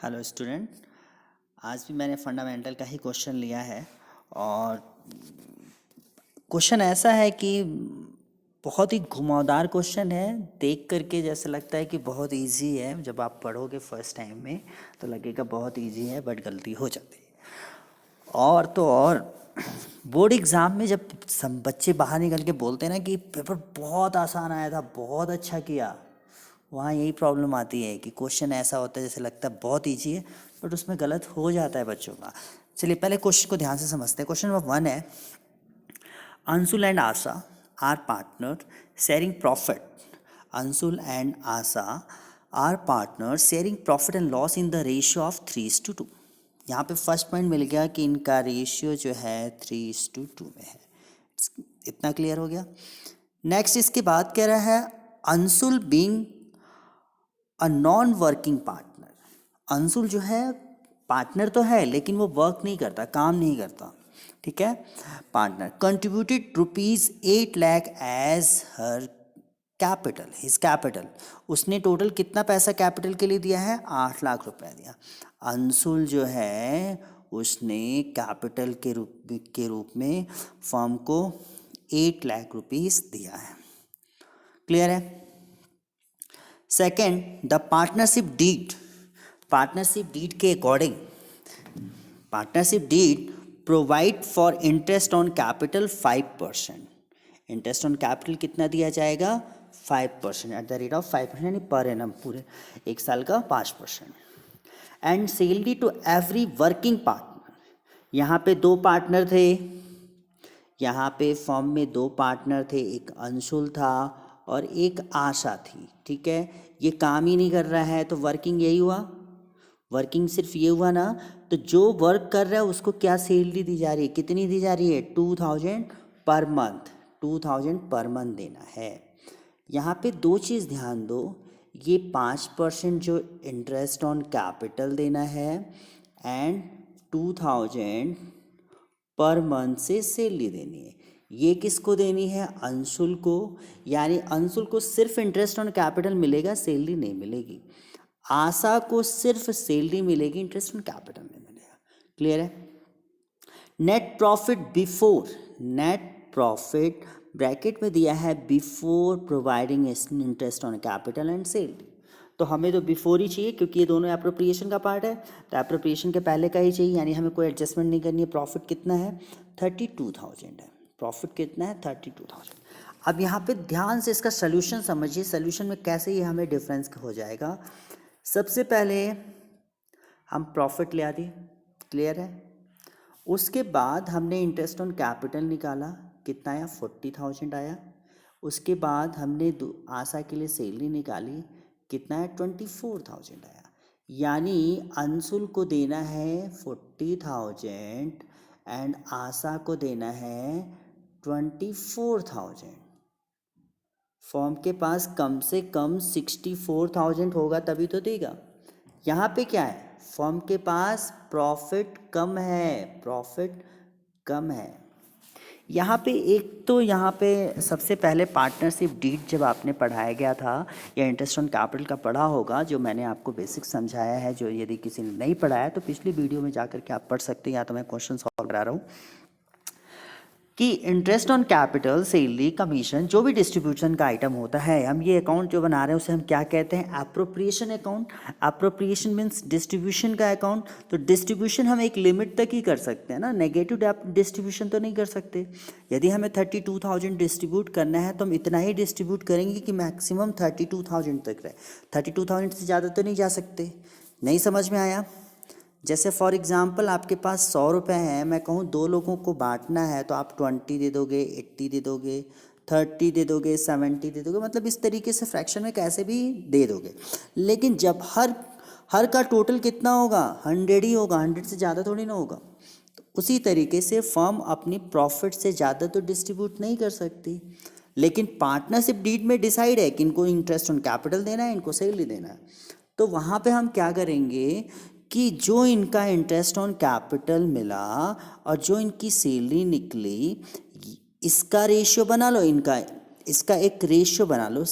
Hello student. आज भी मैंने फंडामेंटल का ही क्वेश्चन लिया है और क्वेश्चन ऐसा है कि बहुत ही घुमावदार क्वेश्चन है। देख करके जैसे लगता है कि बहुत इजी है, जब आप पढ़ोगे फर्स्ट टाइम में तो लगेगा बहुत इजी है, बट गलती हो जाती है। और तो और बोर्ड एग्ज़ाम में जब सब बच्चे बाहर निकल के बोलते हैं ना कि पेपर बहुत आसान आया था, बहुत अच्छा किया, वहाँ यही प्रॉब्लम आती है कि क्वेश्चन ऐसा होता है जैसे लगता है बहुत ईजी है, बट उसमें गलत हो जाता है बच्चों का। चलिए पहले क्वेश्चन को ध्यान से समझते हैं। क्वेश्चन नंबर 1 है, Anshul and Asha are partner sharing profit. Anshul and Asha are partner sharing profit and loss in the ratio of 3:2। यहाँ पे फर्स्ट पॉइंट मिल गया कि इनका रेशियो जो है 3:2 में है। इतना क्लियर हो गया। नेक्स्ट इसके बाद कह रहा है Anshul being a non working partner. Anshul जो है पार्टनर तो है लेकिन वो वर्क नहीं करता, काम नहीं करता, ठीक है। पार्टनर कंट्रीब्यूटेड ₹8 लाख एज हर कैपिटल, हिज कैपिटल। उसने टोटल कितना पैसा कैपिटल के लिए दिया है? 8 लाख रुपए दिया। अंशुल जो है उसने कैपिटल के रूप में फर्म को 8 लाख रुपीस दिया है। क्लियर है। सेकेंड, द पार्टनरशिप डीड के according partnership deed provide for interest on capital 5%। Interest on capital कितना दिया जाएगा? 5%, एट द रेट ऑफ 5%, यानी पर एनम पूरे एक साल का 5%। And salary to every working partner. यहाँ पे दो पार्टनर थे, यहाँ पे फर्म में दो पार्टनर थे, एक अंशुल था और एक आशा थी, ठीक है। ये काम ही नहीं कर रहा है तो वर्किंग यही हुआ, वर्किंग सिर्फ ये हुआ ना। तो जो वर्क कर रहा है उसको क्या सैलरी दी जा रही है? कितनी दी जा रही है? 2000 पर मंथ, 2000 पर मंथ देना है। यहाँ पे दो चीज़ ध्यान दो, ये 5% जो इंटरेस्ट ऑन कैपिटल देना है एंड 2000 पर मंथ से सैलरी देनी है। ये किसको देनी है? अंशुल को। यानी अंशुल को सिर्फ इंटरेस्ट ऑन कैपिटल मिलेगा, सैलरी नहीं मिलेगी। आशा को सिर्फ सैलरी मिलेगी, इंटरेस्ट ऑन कैपिटल नहीं मिलेगा। क्लियर है। नेट प्रॉफिट ब्रैकेट में दिया है before providing interest on capital and salary. तो हमें तो बिफोर ही चाहिए क्योंकि ये दोनों एप्रोप्रिएशन का पार्ट है, तो एप्रोप्रिएशन के पहले का ही चाहिए, यानी हमें कोई एडजस्टमेंट नहीं करनी है। प्रॉफिट कितना है? 32,000 है। प्रॉफिट कितना है? 32,000। अब यहाँ पे ध्यान से इसका सोल्यूशन समझिए। सोल्यूशन में कैसे ये हमें डिफरेंस हो जाएगा। सबसे पहले हम प्रॉफिट ले आते, क्लियर है। उसके बाद हमने इंटरेस्ट ऑन कैपिटल निकाला, कितना आया? 40,000 आया। उसके बाद हमने आशा के लिए सैलरी निकाली, कितना है? 24,000 आया। यानी अंशुल को देना है 40,000 एंड आशा को देना है 24,000। फॉर्म के पास कम से कम 64,000 होगा तभी तो देगा। यहाँ पे क्या है? फर्म के पास प्रॉफिट कम है, प्रॉफिट कम है। यहाँ पे एक तो यहाँ पे सबसे पहले पार्टनरशिप डीड जब आपने पढ़ाया गया था या इंटरेस्ट ऑन कैपिटल का पढ़ा होगा, जो मैंने आपको बेसिक समझाया है, जो यदि किसी ने नहीं पढ़ाया तो पिछली वीडियो में जाकर के आप पढ़ सकते हैं, या तो मैं क्वेश्चन सॉल्व करा रहा हूँ कि interest on capital, salary, commission, जो भी डिस्ट्रीब्यूशन का आइटम होता है, हम ये अकाउंट जो बना रहे हैं उसे हम क्या कहते हैं? Appropriation account. Appropriation means distribution का अकाउंट। तो डिस्ट्रीब्यूशन हम एक लिमिट तक ही कर सकते हैं ना, नेगेटिव डिस्ट्रीब्यूशन तो नहीं कर सकते। यदि हमें 32,000 डिस्ट्रीब्यूट करना है तो हम इतना ही डिस्ट्रीब्यूट करेंगे कि मैक्सिमम 32,000 तक रहे। 32,000 से ज़्यादा तो नहीं जा सकते। नहीं समझ में आया? जैसे फॉर एग्जांपल आपके पास 100 रुपये हैं, मैं कहूँ दो लोगों को बांटना है तो आप 20 दे दोगे, 80 दे दोगे, 30 दे दोगे, 70 दे दोगे, मतलब इस तरीके से फ्रैक्शन में कैसे भी दे दोगे। लेकिन जब हर का टोटल कितना होगा? 100 ही होगा, 100 से ज़्यादा थोड़ी ना होगा। तो उसी तरीके से फर्म अपनी प्रॉफिट से ज़्यादा तो डिस्ट्रीब्यूट नहीं कर सकती। लेकिन पार्टनरशिप डीड में डिसाइड है कि इनको इंटरेस्ट ऑन कैपिटल देना है, इनको सैलरी देना है। तो वहाँ पे हम क्या करेंगे कि जो इनका इंटरेस्ट ऑन कैपिटल मिला और जो इनकी सैलरी निकली, इसका रेशियो बना लो, इसका एक रेशियो बना लो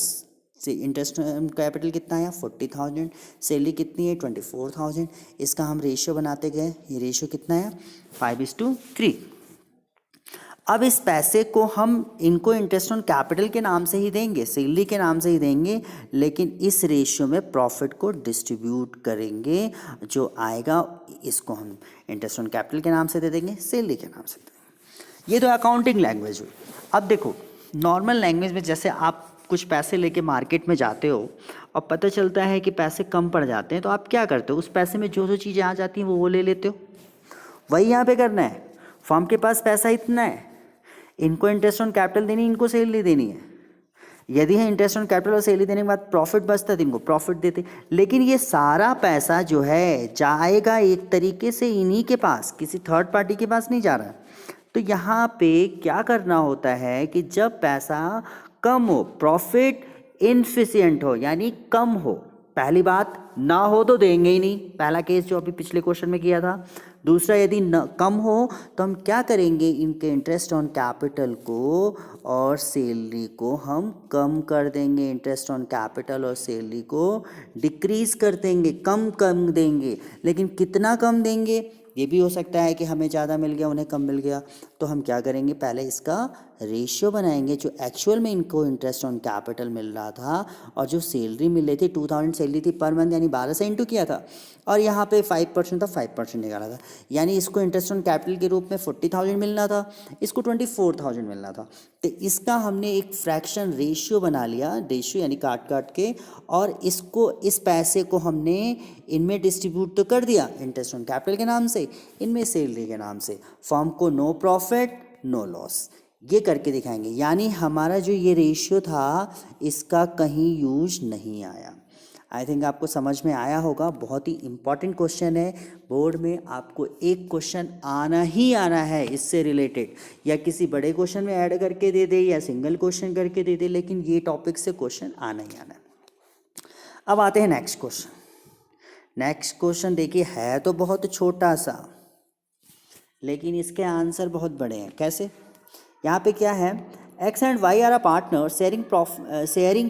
से इंटरेस्ट कैपिटल कितना है 40,000, सैलरी कितनी है 24,000, इसका हम रेशियो बनाते गए, ये रेशियो कितना है 5:3। अब इस पैसे को हम इनको इंटरेस्ट ऑन कैपिटल के नाम से ही देंगे, सैलरी के नाम से ही देंगे, लेकिन इस रेशियो में प्रॉफिट को डिस्ट्रीब्यूट करेंगे, जो आएगा इसको हम इंटरेस्ट ऑन कैपिटल के नाम से दे देंगे, सैलरी के नाम से दे देंगे। ये तो अकाउंटिंग लैंग्वेज हुई। अब देखो नॉर्मल लैंग्वेज में जैसे आप कुछ पैसे लेके मार्केट में जाते हो और पता चलता है कि पैसे कम पड़ जाते हैं, तो आप क्या करते हो, उस पैसे में जो जो चीज़ें आ जाती हैं वो ले लेते हो। वही यहाँ पे करना है। फर्म के पास पैसा इतना है, इनको इंटरेस्ट ऑन कैपिटल देनी, इनको सैलरी देनी है। यदि है इंटरेस्ट ऑन कैपिटल और सैलरी देने के बाद प्रॉफिट बचता है तो इनको प्रॉफिट देते, लेकिन ये सारा पैसा जो है जाएगा एक तरीके से इन्हीं के पास, किसी थर्ड पार्टी के पास नहीं जा रहा। तो यहाँ पे क्या करना होता है कि जब पैसा कम हो, प्रॉफिट इनफिशिएंट हो यानी कम हो, पहली बात ना हो तो देंगे ही नहीं, पहला केस जो अभी पिछले क्वेश्चन में किया था। दूसरा यदि न कम हो तो हम क्या करेंगे, इनके इंटरेस्ट ऑन कैपिटल को और सैलरी को हम कम कर देंगे, इंटरेस्ट ऑन कैपिटल और सैलरी को डिक्रीज कर देंगे, कम देंगे। लेकिन कितना कम देंगे, ये भी हो सकता है कि हमें ज़्यादा मिल गया उन्हें कम मिल गया, तो हम क्या करेंगे, पहले इसका रेशियो बनाएंगे, जो एक्चुअल में इनको इंटरेस्ट ऑन कैपिटल मिल रहा था और जो सैलरी मिल रही थी 2,000 सैलरी थी पर मंथ, यानी 12 से इंटू किया था, और यहाँ पे 5% था, 5% निकाला था, यानी इसको इंटरेस्ट ऑन कैपिटल के रूप में 40,000 मिलना था, इसको 24,000 मिलना था। तो इसका हमने एक फ्रैक्शन रेशियो बना लिया, रेशियो यानी काट काट के, और इसको इस पैसे को हमने इनमें डिस्ट्रीब्यूट तो कर दिया, इंटरेस्ट ऑन कैपिटल के नाम से, इनमें सैलरी के नाम से। फर्म को नो प्रॉफिट नो लॉस, ये करके दिखाएंगे। यानी हमारा जो ये रेशियो था इसका कहीं यूज नहीं आया। आई थिंक आपको समझ में आया होगा। बहुत ही इंपॉर्टेंट क्वेश्चन है, बोर्ड में आपको एक क्वेश्चन आना ही आना है इससे रिलेटेड, या किसी बड़े क्वेश्चन में ऐड करके दे दे या सिंगल क्वेश्चन करके दे दे, लेकिन ये टॉपिक से क्वेश्चन आना ही आना है। अब आते हैं नेक्स्ट क्वेश्चन। नेक्स्ट क्वेश्चन देखिए, है तो बहुत छोटा सा लेकिन इसके आंसर बहुत बड़े हैं। कैसे, यहाँ पे क्या है, X and Y are a partner sharing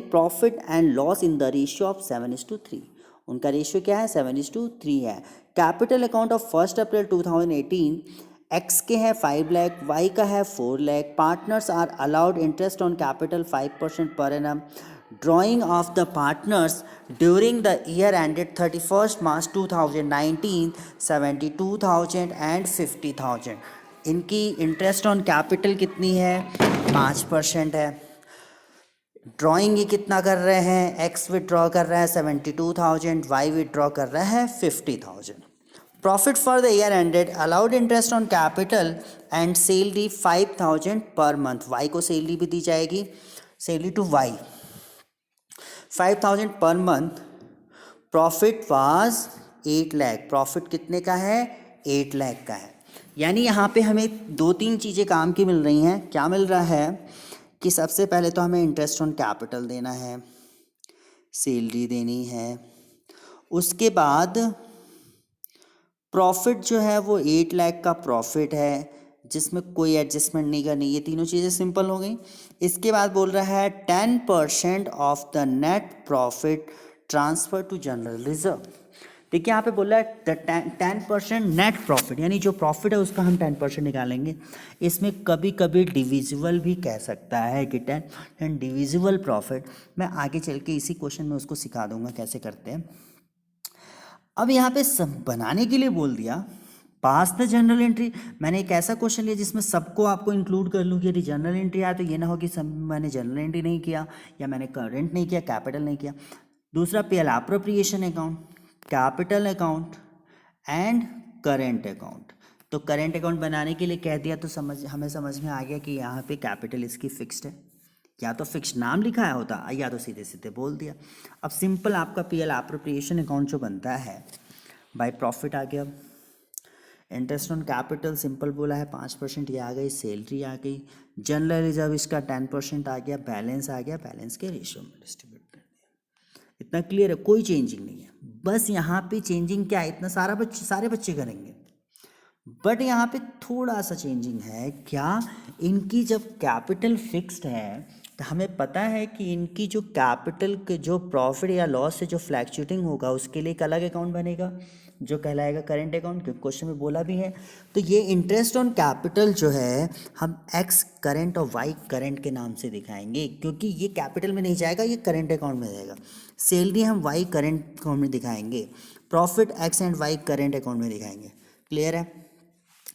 profit and loss in the ratio of 7:3। उनका रेशियो क्या है 7:3 है। Capital account of 1 April 2018, X के है 5 लाख, Y का है 4 lakh. Partners are allowed interest on capital 5% per annum. Drawing of the partners during the year ended 31 March 2019 72,000 and 50,000। इनकी interest on capital कितनी है 5% है। ड्राइंग ये कितना कर रहे हैं, एक्स विड्रॉ कर रहा है 72,000, वाई विड्रॉ कर रहा है 50,000। Profit for the year ended allowed interest on capital and salary 5,000 per month. Y को सैलरी भी दी जाएगी, salary to Y 5,000 per month. Profit was 8 lakh, profit कितने का है 8 लाख का है। यानी यहाँ पे हमें 2-3 चीज़ें काम की मिल रही हैं। क्या मिल रहा है कि सबसे पहले तो हमें इंटरेस्ट ऑन कैपिटल देना है, सैलरी देनी है, उसके बाद प्रॉफिट जो है वो 8 लाख का प्रॉफिट है जिसमें कोई एडजस्टमेंट नहीं करनी। ये तीनों चीज़ें सिंपल हो गई। इसके बाद बोल रहा है 10% of the net profit transfer to general reserve. देखिए यहाँ पे बोल रहा है 10% नेट प्रॉफिट, यानी जो प्रॉफिट है उसका हम 10% निकालेंगे। इसमें कभी कभी डिविजिबल भी कह सकता है कि 10% डिविजिबल प्रॉफिट। मैं आगे चल के इसी क्वेश्चन में उसको सिखा दूंगा कैसे करते हैं। अब यहाँ पे सब बनाने के लिए बोल दिया पास द जनरल एंट्री। मैंने एक ऐसा क्वेश्चन लिया जिसमें सबको आपको इंक्लूड कर लूँ कि यदि जनरल एंट्री आया तो ये ना हो कि सब मैंने जनरल एंट्री नहीं किया या मैंने करेंट नहीं किया, कैपिटल नहीं किया। दूसरा PL appropriation account, capital account and current account. तो करेंट अकाउंट बनाने के लिए कह दिया तो हमें समझ में आ गया कि यहाँ पे कैपिटल इसकी फिक्स्ड है, या तो फिक्स्ड नाम लिखाया होता या तो सीधे सीधे बोल दिया। अब सिंपल आपका पीएल अप्रोप्रिएशन अकाउंट जो बनता है बाय प्रॉफिट आ गया, इंटरेस्ट ऑन कैपिटल सिंपल बोला है 5%, ये आ गई, सैलरी आ गई, जनरल रिजर्व इसका 10% आ गया, बैलेंस आ गया, बैलेंस के रेशियो में डिस्ट्रीब्यूट कर दिया। इतना क्लियर है, कोई चेंजिंग नहीं है। बस यहाँ पे चेंजिंग क्या है, इतना सारे बच्चे करेंगे, बट यहाँ पे थोड़ा सा चेंजिंग है। क्या, इनकी जब कैपिटल फिक्स्ड है तो हमें पता है कि इनकी जो कैपिटल के जो प्रॉफिट या लॉस से जो फ्लैक्चुएटिंग होगा उसके लिए एक अलग अकाउंट बनेगा जो कहलाएगा करंट अकाउंट, क्योंकि क्वेश्चन में बोला भी है। तो ये इंटरेस्ट ऑन कैपिटल जो है हम एक्स करंट और वाई करंट के नाम से दिखाएंगे, क्योंकि ये कैपिटल में नहीं जाएगा, ये करंट अकाउंट में जाएगा। सैलरी हम वाई करंट अकाउंट में दिखाएंगे, profit X and Y current account में दिखाएंगे। क्लियर है।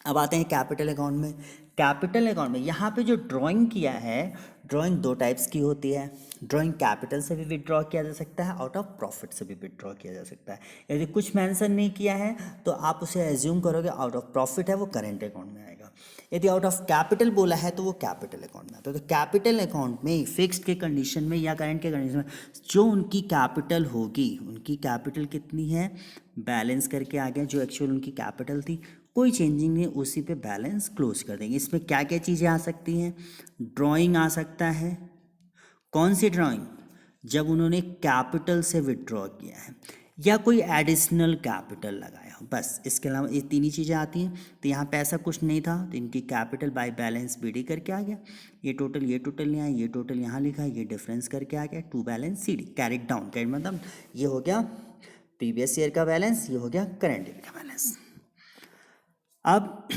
अब आते हैं कैपिटल अकाउंट में। कैपिटल अकाउंट में यहाँ पे जो ड्राइंग किया है, ड्राइंग दो टाइप्स की होती है। ड्राइंग कैपिटल से भी विड्रॉ किया जा सकता है, आउट ऑफ प्रॉफिट से भी विड्रॉ किया जा सकता है। यदि कुछ मेंशन नहीं किया है तो आप उसे एज्यूम करोगे आउट ऑफ प्रॉफिट है, वो करेंट अकाउंट में आएगा। यदि आउट ऑफ कैपिटल बोला है तो वो कैपिटल अकाउंट में आता है। तो कैपिटल अकाउंट में फिक्स्ड के कंडीशन में या करंट के कंडीशन में जो उनकी कैपिटल होगी, उनकी कैपिटल कितनी है बैलेंस करके आ गया, जो एक्चुअल उनकी कैपिटल थी कोई चेंजिंग नहीं, उसी पे बैलेंस क्लोज कर देंगे। इसमें क्या क्या चीज़ें आ सकती हैं, ड्राइंग आ सकता है। कौन सी ड्राइंग, जब उन्होंने कैपिटल से विड्रॉ किया है या कोई एडिशनल कैपिटल लगाया हो, बस इसके अलावा ये तीन ही चीज़ें आती हैं। तो यहाँ पे ऐसा कुछ नहीं था तो इनकी कैपिटल बाय बैलेंस बीडी करके आ गया, ये टोटल नहीं आया, ये टोटल यहाँ लिखा है, ये डिफरेंस करके आ गया, to balance C D carried down. Carried मतलब ये हो गया प्रीवियस ईयर का बैलेंस, ये हो गया करंट ईयर का बैलेंस। अब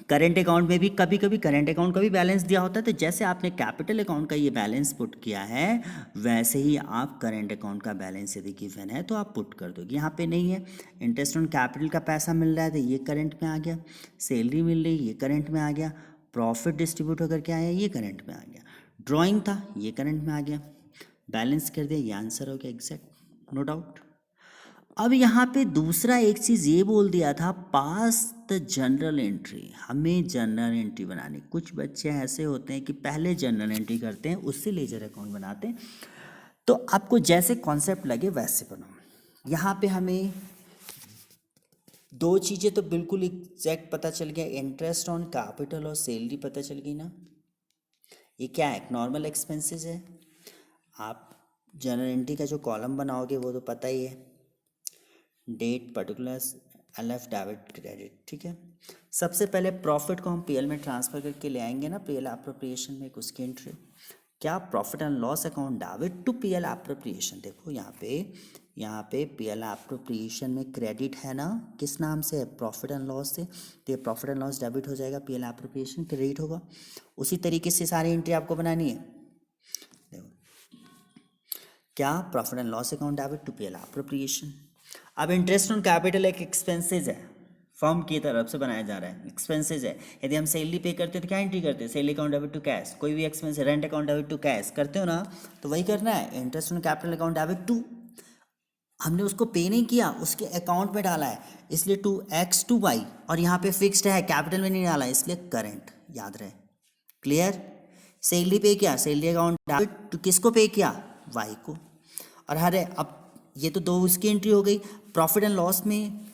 करंट अकाउंट में भी कभी कभी करंट अकाउंट का भी बैलेंस दिया होता है, तो जैसे आपने कैपिटल अकाउंट का ये बैलेंस पुट किया है वैसे ही आप करंट अकाउंट का बैलेंस यदि गिवन है तो आप पुट कर दोगे। यहाँ पे नहीं है, इंटरेस्ट ऑन कैपिटल का पैसा मिल रहा है तो ये करंट में आ गया, सैलरी मिल रही ये करंट में आ गया, प्रॉफिट डिस्ट्रीब्यूट होकर के आया ये करंट में आ गया, ड्राइंग था ये करंट में आ गया, बैलेंस कर दिया, ये आंसर हो गया एग्जैक्ट, नो डाउट। अब यहाँ पे दूसरा एक चीज़ ये बोल दिया था, पास द जनरल एंट्री, हमें जनरल एंट्री बनानी। कुछ बच्चे ऐसे होते हैं कि पहले जनरल एंट्री करते हैं उससे लेजर अकाउंट बनाते हैं, तो आपको जैसे कॉन्सेप्ट लगे वैसे बनाओ। यहाँ पे हमें दो चीज़ें तो बिल्कुल एग्जैक्ट पता चल गया, इंटरेस्ट ऑन कैपिटल और सैलरी पता चल गई ना। ये क्या है, नॉर्मल एक्सपेंसेस है। आप जनरल एंट्री का जो कॉलम बनाओगे वो तो पता ही है, date particulars LF debit credit, ठीक है। सबसे पहले प्रॉफिट को हम पीएल में ट्रांसफ़र करके ले आएंगे ना, पीएल एप्रोप्रिएशन में एक उसकी एंट्री, क्या profit and loss account debit to PL appropriation. देखो यहाँ पे पीएल एप्रोप्रिएशन में क्रेडिट है ना, किस नाम से है, प्रॉफिट एंड लॉस से, तो ये प्रॉफिट एंड लॉस डेबिट हो जाएगा, पीएल एप्रोप्रिएशन क्रेडिट होगा। उसी तरीके से सारी एंट्री आपको बनानी है। देखो क्या profit and loss account debit to PL appropriation. अब इंटरेस्ट ऑन कैपिटल एक एक्सपेंसेस है, फर्म की तरफ से बनाया जा रहा है, एक्सपेंसेस है। यदि हम सैलरी पे करते हो तो क्या एंट्री करते हैं, salary account debit to cash, कोई भी expense, rent account debit to cash करते हो ना, तो वही करना है, interest on capital account debit to, हमने उसको पे नहीं किया, उसके अकाउंट में डाला है, इसलिए टू एक्स टू वाई, और यहाँ पे फिक्स्ड है, कैपिटल में नहीं डाला इसलिए करंट, याद रहे। क्लियर। सैलरी पे किया, सैलरी अकाउंट डेबिट टू किसको पे किया, वाई को। और हर अब ये तो दो उसकी एंट्री हो गई। प्रॉफिट एंड लॉस में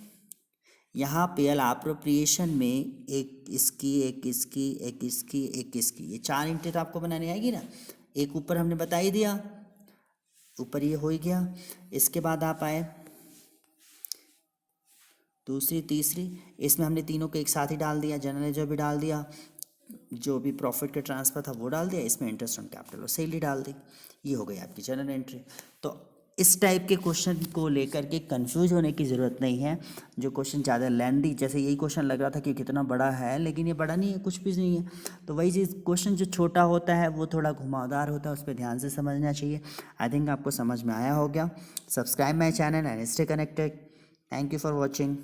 यहाँ पीएल एप्रोप्रिएशन में एक इसकी, एक इसकी, एक इसकी, एक इसकी, ये चार एंट्री तो आपको बनानी आएगी ना। एक ऊपर हमने बता ही दिया, ऊपर ये हो ही गया। इसके बाद आप आए दूसरी तीसरी, इसमें हमने तीनों को एक साथ ही डाल दिया, जनरल जो भी डाल दिया, जो भी प्रॉफिट का ट्रांसफ़र था वो डाल दिया, इसमें इंटरेस्ट ऑन कैपिटल और सैलरी डाल दी, ये हो गई आपकी जनरल एंट्री। तो इस टाइप के क्वेश्चन को लेकर के कंफ्यूज होने की ज़रूरत नहीं है। जो क्वेश्चन ज़्यादा लेंदी, जैसे यही क्वेश्चन लग रहा था कि कितना बड़ा है, लेकिन ये बड़ा नहीं है, कुछ भी नहीं है। तो वही चीज़, क्वेश्चन जो छोटा होता है वो थोड़ा घुमावदार होता है, उस पर ध्यान से समझना चाहिए। आई थिंक आपको समझ में आया हो गया। Subscribe my channel and stay connected. Thank you for watching.